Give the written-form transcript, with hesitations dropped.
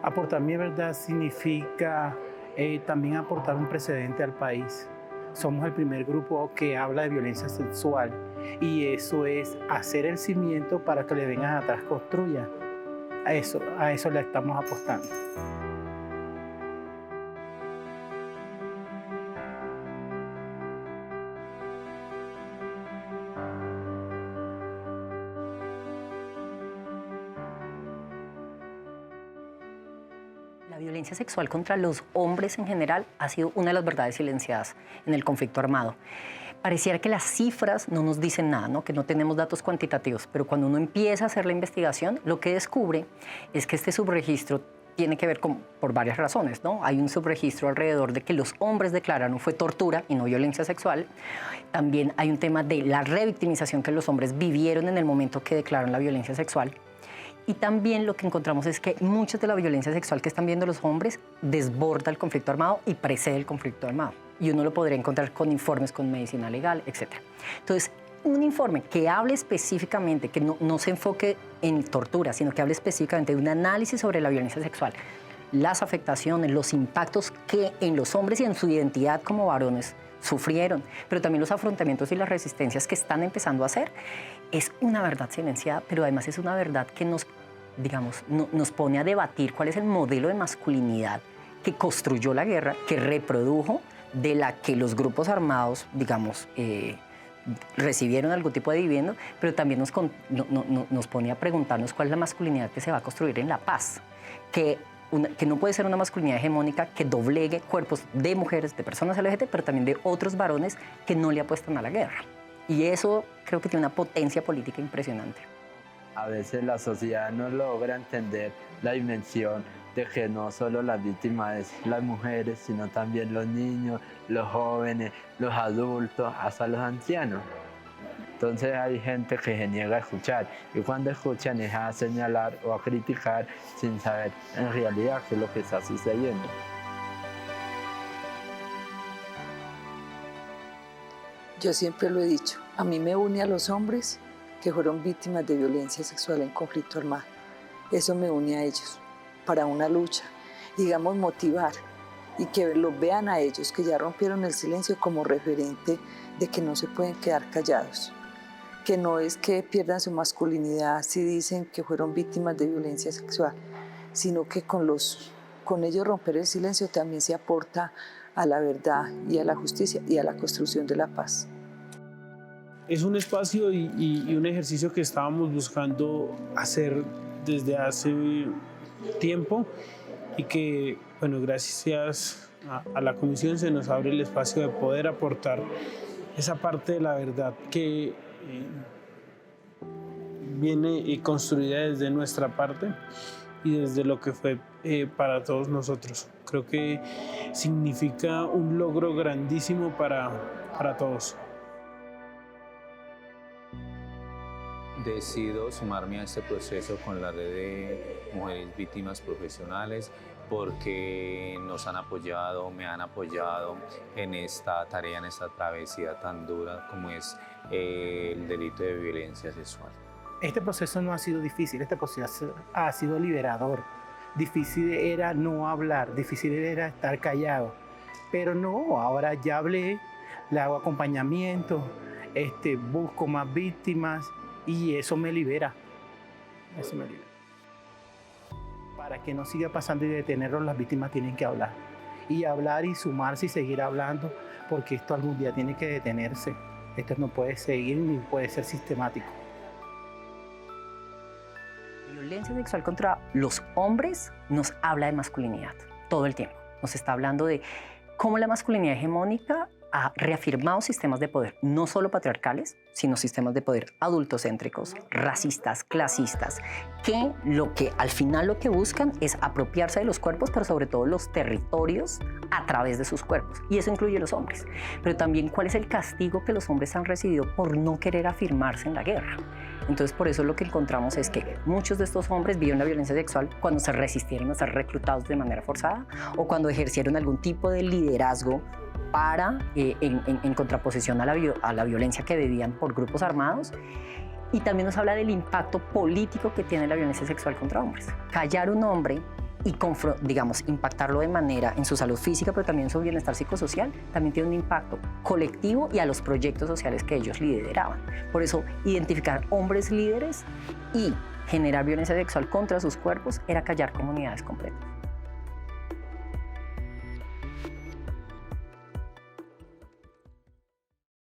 Aportar mi verdad significa también aportar un precedente al país. Somos el primer grupo que habla de violencia sexual y eso es hacer el cimiento para que le vengan atrás construyan. A eso le estamos apostando. La violencia sexual contra los hombres en general ha sido una de las verdades silenciadas en el conflicto armado. Pareciera que las cifras no nos dicen nada, ¿no? Que no tenemos datos cuantitativos, pero cuando uno empieza a hacer la investigación, lo que descubre es que este subregistro tiene que ver por varias razones, ¿no? Hay un subregistro alrededor de que los hombres declararon fue tortura y no violencia sexual. También hay un tema de la revictimización que los hombres vivieron en el momento que declararon la violencia sexual. Y también lo que encontramos es que mucha de la violencia sexual que están viendo los hombres desborda el conflicto armado y precede el conflicto armado. Y uno lo podría encontrar con informes con medicina legal, etc. Entonces, un informe que hable específicamente, que no se enfoque en tortura, sino que hable específicamente de un análisis sobre la violencia sexual, las afectaciones, los impactos que en los hombres y en su identidad como varones sufrieron, pero también los afrontamientos y las resistencias que están empezando a hacer, es una verdad silenciada, pero además es una verdad que nos pone a debatir cuál es el modelo de masculinidad que construyó la guerra, que reprodujo, de la que los grupos armados, recibieron algún tipo de dividendo, pero también nos pone a preguntarnos cuál es la masculinidad que se va a construir en la paz, que no puede ser una masculinidad hegemónica que doblegue cuerpos de mujeres, de personas LGBT, pero también de otros varones que no le apuestan a la guerra. Y eso creo que tiene una potencia política impresionante. A veces la sociedad no logra entender la dimensión de que no solo las víctimas es las mujeres, sino también los niños, los jóvenes, los adultos, hasta los ancianos. Entonces hay gente que se niega a escuchar y cuando escuchan es a señalar o a criticar sin saber en realidad qué es lo que está sucediendo. Yo siempre lo he dicho, a mí me une a los hombres que fueron víctimas de violencia sexual en conflicto armado. Eso me une a ellos para una lucha, digamos, motivar y que los vean a ellos que ya rompieron el silencio como referente de que no se pueden quedar callados, que no es que pierdan su masculinidad si dicen que fueron víctimas de violencia sexual, sino que con ellos romper el silencio también se aporta a la verdad y a la justicia y a la construcción de la paz. Es un espacio y un ejercicio que estábamos buscando hacer desde hace tiempo y que, bueno, gracias a la comisión se nos abre el espacio de poder aportar esa parte de la verdad que viene construida desde nuestra parte y desde lo que fue para todos nosotros. Creo que significa un logro grandísimo para todos. Decido sumarme a este proceso con la red de mujeres víctimas profesionales porque nos han apoyado, me han apoyado en esta tarea, en esta travesía tan dura como es el delito de violencia sexual. Este proceso no ha sido difícil, este proceso ha sido liberador. Difícil era no hablar, difícil era estar callado, pero no, ahora ya hablé, le hago acompañamiento, busco más víctimas y eso me libera. Eso me libera. Para que no siga pasando y detenerlo, las víctimas tienen que hablar. Y hablar y sumarse y seguir hablando, porque esto algún día tiene que detenerse. Esto no puede seguir ni puede ser sistemático. Violencia sexual contra los hombres nos habla de masculinidad todo el tiempo. Nos está hablando de cómo la masculinidad hegemónica ha reafirmado sistemas de poder, no solo patriarcales, sino sistemas de poder adultocéntricos, racistas, clasistas, que al final lo que buscan es apropiarse de los cuerpos, pero sobre todo los territorios a través de sus cuerpos. Y eso incluye a los hombres. Pero también cuál es el castigo que los hombres han recibido por no querer afirmarse en la guerra. Entonces, por eso lo que encontramos es que muchos de estos hombres vivieron la violencia sexual cuando se resistieron a ser reclutados de manera forzada o cuando ejercieron algún tipo de liderazgo en contraposición a la violencia que vivían por grupos armados. Y también nos habla del impacto político que tiene la violencia sexual contra hombres. Callar a un hombre y digamos, impactarlo de manera en su salud física, pero también en su bienestar psicosocial, también tiene un impacto colectivo y a los proyectos sociales que ellos lideraban. Por eso, identificar hombres líderes y generar violencia sexual contra sus cuerpos era callar comunidades completas.